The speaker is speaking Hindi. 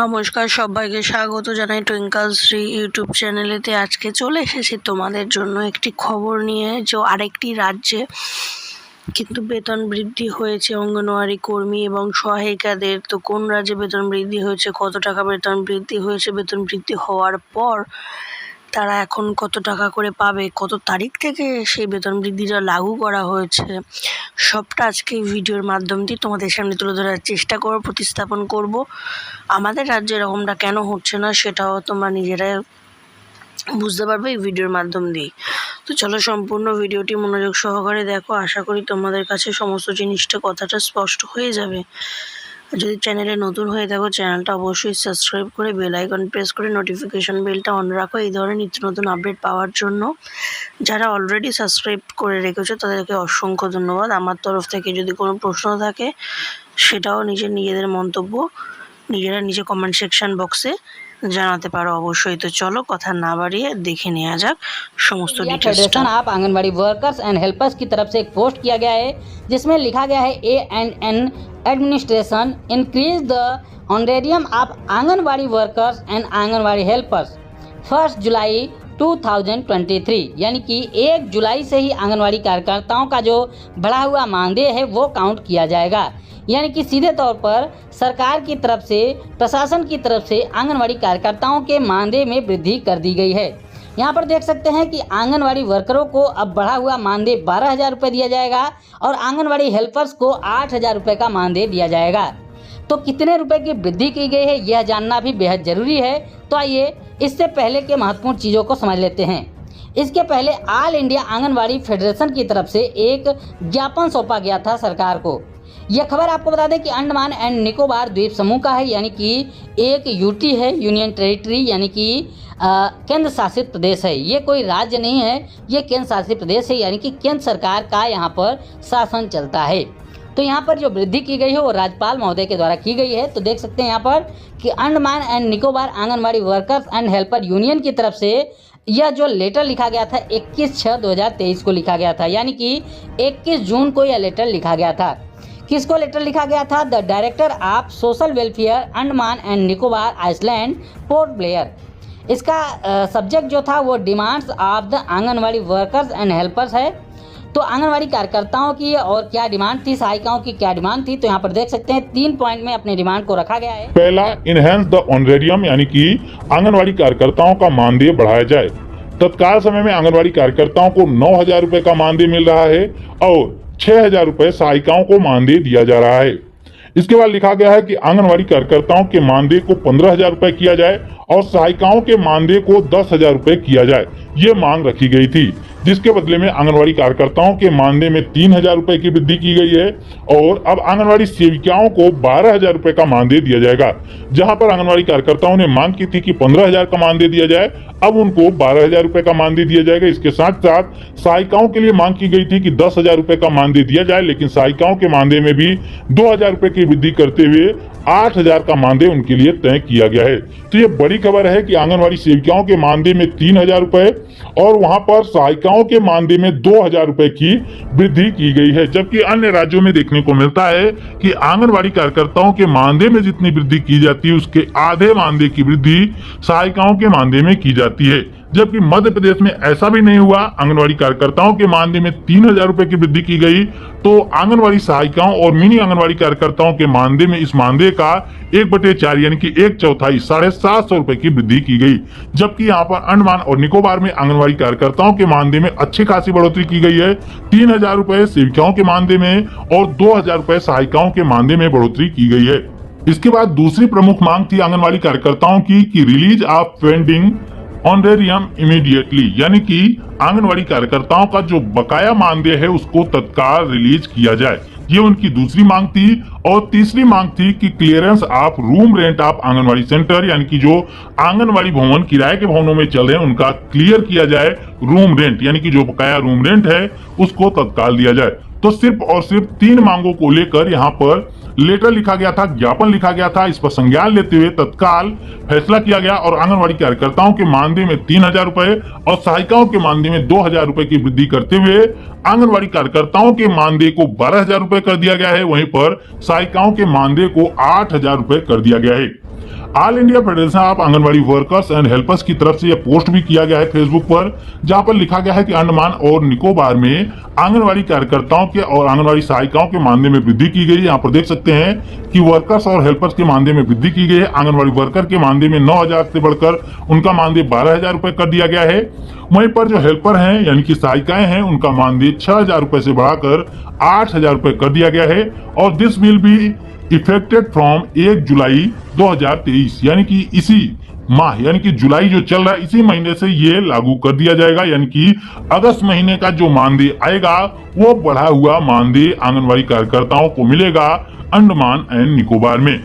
নমস্কার সবাইকে স্বাগত জানাই টুইঙ্কল শ্রী ইউটিউব চ্যানেলেতে। আজকে চলে এসেছি তোমাদের জন্য একটি খবর নিয়ে, যে আরেকটি রাজ্যে কিন্তু বেতন বৃদ্ধি হয়েছে অঙ্গনওয়াড়ি কর্মী এবং সহায়িকাদের। তো কোন রাজ্যে বেতন বৃদ্ধি হয়েছে, কত টাকা বেতন বৃদ্ধি হয়েছে, বেতন বৃদ্ধি হওয়ার পর তারা এখন কত টাকা করে পাবে, কত তারিখ থেকে সেই বেতন বৃদ্ধিটা লাগু করা হয়েছে, সবটা আজকে এই ভিডিওর মাধ্যম দিয়ে তোমাদের সামনে তুলে ধরার চেষ্টা করব, প্রতিস্থাপন করব। আমাদের রাজ্যে এরকমটা কেন হচ্ছে না সেটাও তোমরা নিজেরাই বুঝতে পারবে এই ভিডিওর মাধ্যম দিয়ে। তো চলো সম্পূর্ণ ভিডিওটি মনোযোগ সহকারে দেখো। আশা করি তোমাদের কাছে সমস্ত জিনিসটা কথাটা স্পষ্ট হয়ে যাবে। যদি চ্যানেলে নতুন হয়ে থাকো চ্যানেলটা অবশ্যই সাবস্ক্রাইব করে বেল আইকন প্রেস করে নোটিফিকেশন বেলটা অন রাখো এই ধরনের নিত্য নতুন আপডেট পাওয়ার জন্য। যারা অলরেডি সাবস্ক্রাইব করে রেখেছো তাদেরকে অসংখ্য ধন্যবাদ। আমার তরফ থেকে যদি কোনো প্রশ্ন থাকে সেটাও নিজেদের মন্তব্য নিজে কমেন্ট সেকশন বক্সে জানাতে পারো অবশ্যই। তো চলো কথা না বাড়িয়ে देखে নেওয়া যাক সমস্ত details. Federation of anganwadi workers and helpers की तरफ से एक पोस्ट किया गया है जिसमें लिखा गया है ANN administration increase the honorarium of anganwadi workers and anganwadi helpers 1 जुलाई 2023, यानी कि 1 जुलाई से ही आंगनबाड़ी कार्यकर्ताओं का जो बढ़ा हुआ मानदेय है वो काउंट किया जाएगा। यानी कि सीधे तौर पर सरकार की तरफ से, प्रशासन की तरफ से आंगनबाड़ी कार्यकर्ताओं के मानदेय में वृद्धि कर दी गई है। यहाँ पर देख सकते हैं कि आंगनबाड़ी वर्करों को अब बढ़ा हुआ मानदेय 12,000 रुपये दिया जाएगा और आंगनबाड़ी हेल्पर्स को 8,000 रुपये का मानदेय दिया जाएगा। तो कितने रुपए की वृद्धि की गई है यह जानना भी बेहद ज़रूरी है। तो आइए इससे पहले के महत्वपूर्ण चीज़ों को समझ लेते हैं। इसके पहले ऑल इंडिया आंगनबाड़ी फेडरेशन की तरफ से एक ज्ञापन सौंपा गया था सरकार को। यह खबर आपको बता दें कि अंडमान एंड निकोबार द्वीप समूह का है, यानी कि एक यूटी है, यूनियन टेरिटरी, यानी कि केंद्र शासित प्रदेश है। ये कोई राज्य नहीं है, ये केंद्र शासित प्रदेश है, यानी कि केंद्र सरकार का यहाँ पर शासन चलता है। तो यहाँ पर जो वृद्धि की गई है वो राज्यपाल महोदय के द्वारा की गई है। तो देख सकते हैं यहाँ पर कि Andaman and Nicobar anganwadi workers and helper union की तरफ से यह जो लेटर लिखा गया था 21/6/2023 को लिखा गया था, यानी कि 21 जून को यह लेटर लिखा गया था। किसको लेटर लिखा गया था? The director of social welfare Andaman and Nicobar island Port Blair. इसका सब्जेक्ट जो था वो demands of the anganwadi workers and helpers है। तो आंगनबाड़ी कार्यकर्ताओं की और क्या डिमांड थी, सहायिकाओं की क्या डिमांड थी, तो यहाँ पर देख सकते हैं 3 पॉइंट में अपने डिमांड को रखा गया है। पहला, इनहेंस द ऑनरेरियम, यानी कि आंगनबाड़ी कार्यकर्ताओं का मानदेय बढ़ाया जाए। तत्काल समय में आंगनबाड़ी कार्यकर्ताओं को 9,000 रुपए का मानदेय मिल रहा है और 6,000 रुपए सहायिकाओं को मानदेय दिया जा रहा है। इसके बाद लिखा गया है कि आंगनबाड़ी कार्यकर्ताओं के मानदेय को 15,000 रुपए किया जाए और सहायिकाओं के मानदेय को 10,000 रुपए किया जाए। ये मांग रखी गई थी, जिसके बदले में आंगनबाड़ी कार्यकर्ताओं के मानदेय में 3,000 रुपए की वृद्धि की गई है और अब आंगनबाड़ी सेविकाओं को 12,000 रुपए का मानदेय दिया जाएगा। जहां पर आंगनबाड़ी कार्यकर्ताओं ने मांग की थी कि 15,000 का मानदेय दिया जाए, अब उनको 12,000 रुपए का मानदेय दिया जाएगा। इसके साथ साथ सहायिकाओं के लिए मांग की गई थी कि 10,000 रुपए का मानदेय दिया जाए, लेकिन सहायिकाओं के मानदेय में भी 2,000 रुपए की वृद्धि करते हुए 8,000 का मानदेय उनके लिए तय किया गया है। तो ये बड़ी खबर है कि आंगनबाड़ी सेविकाओं के मानदेय में 3,000 रुपए और वहां पर सहायिकाओं के मानदेय में 2,000 रुपए की वृद्धि की गई है। जबकि अन्य राज्यों में देखने को मिलता है कि आंगनबाड़ी कार्यकर्ताओं के मानदेय में जितनी वृद्धि की जाती है उसके आधे मानदेय की वृद्धि सहायिकाओं के मानदेय में की जाती है। जबकि मध्य प्रदेश में ऐसा भी नहीं हुआ। आंगनबाड़ी कार्यकर्ताओं के मानदेय में 3,000 रुपए की वृद्धि की गई, तो आंगनबाड़ी सहायिकाओं और मिनी आंगनबाड़ी कार्यकर्ताओं के मानदेय में इस मानदेय का 1/4 यानी कि 1/4 750 रुपए की वृद्धि की गई। जबकि यहाँ पर अंडमान और निकोबार में आंगनबाड़ी कार्यकर्ताओं के मानदेय में अच्छी खासी बढ़ोतरी की गई है। 3,000 रुपए सेविकाओं के मानदेय में और 2,000 रुपए सहायिकाओं के मानदेय में बढ़ोतरी की गई है। इसके बाद दूसरी प्रमुख मांग थी आंगनबाड़ी कार्यकर्ताओं की कि release of pending honorarium immediately, यानी कि आंगनबाड़ी कार्यकर्ताओं का जो बकाया मानदेय है उसको तत्काल रिलीज किया जाए। ये उनकी दूसरी मांग थी। और तीसरी मांग थी कि clearance of room rent of anganwadi centre, यानी कि जो आंगनबाड़ी भवन किराए के भवनों में चल रहे हैं उनका क्लियर किया जाए रूम रेंट, यानी कि जो बकाया रूम रेंट है उसको तत्काल दिया जाए। तो सिर्फ और सिर्फ 3 मांगों को लेकर यहाँ पर लेटर लिखा गया था, ज्ञापन लिखा गया था। इस पर संज्ञान लेते हुए तत्काल फैसला किया गया और आंगनबाड़ी कार्यकर्ताओं के मानदेय में 3,000 रुपए और सहायिकाओं के मानदेय में 2,000 रुपए की वृद्धि करते हुए आंगनबाड़ी कार्यकर्ताओं के मानदेय को 12,000 रुपए कर दिया गया है। वहीं पर सहायिकाओं के मानदेय को 8,000 रुपए कर दिया गया है। All India federation of anganwadi workers and helpers की तरफ से यह पोस्ट भी किया गया है फेसबुक पर, जहां पर लिखा गया है कि अंडमान और निकोबार में आंगनबाड़ी कार्यकर्ताओं के और आंगनबाड़ी सहायिकाओं के मानदेय में वृद्धि की गई है। यहाँ पर देख सकते हैं कि वर्कर्स और हेल्पर्स के मानदेय में वृद्धि की गई है। आंगनबाड़ी वर्कर के मानदेय में 9,000 से बढ़कर उनका मानदेय 12,000 रुपए कर दिया गया है। वहीं पर जो हेल्पर हैं यानी कि सहायिकाएं हैं, उनका मानदेय 6,000 रुपए से बढ़ाकर 8,000 रुपए कर दिया गया है। और this will be affected from 1 जुलाई 2023, यानी कि इसी माह यानी कि जुलाई जो चल रहा है इसी महीने से ये लागू कर दिया जाएगा। यानी कि अगस्त महीने का जो मानदेय आएगा वो बढ़ा हुआ मानदेय आंगनबाड़ी कार्यकर्ताओं को मिलेगा अंडमान एंड निकोबार में।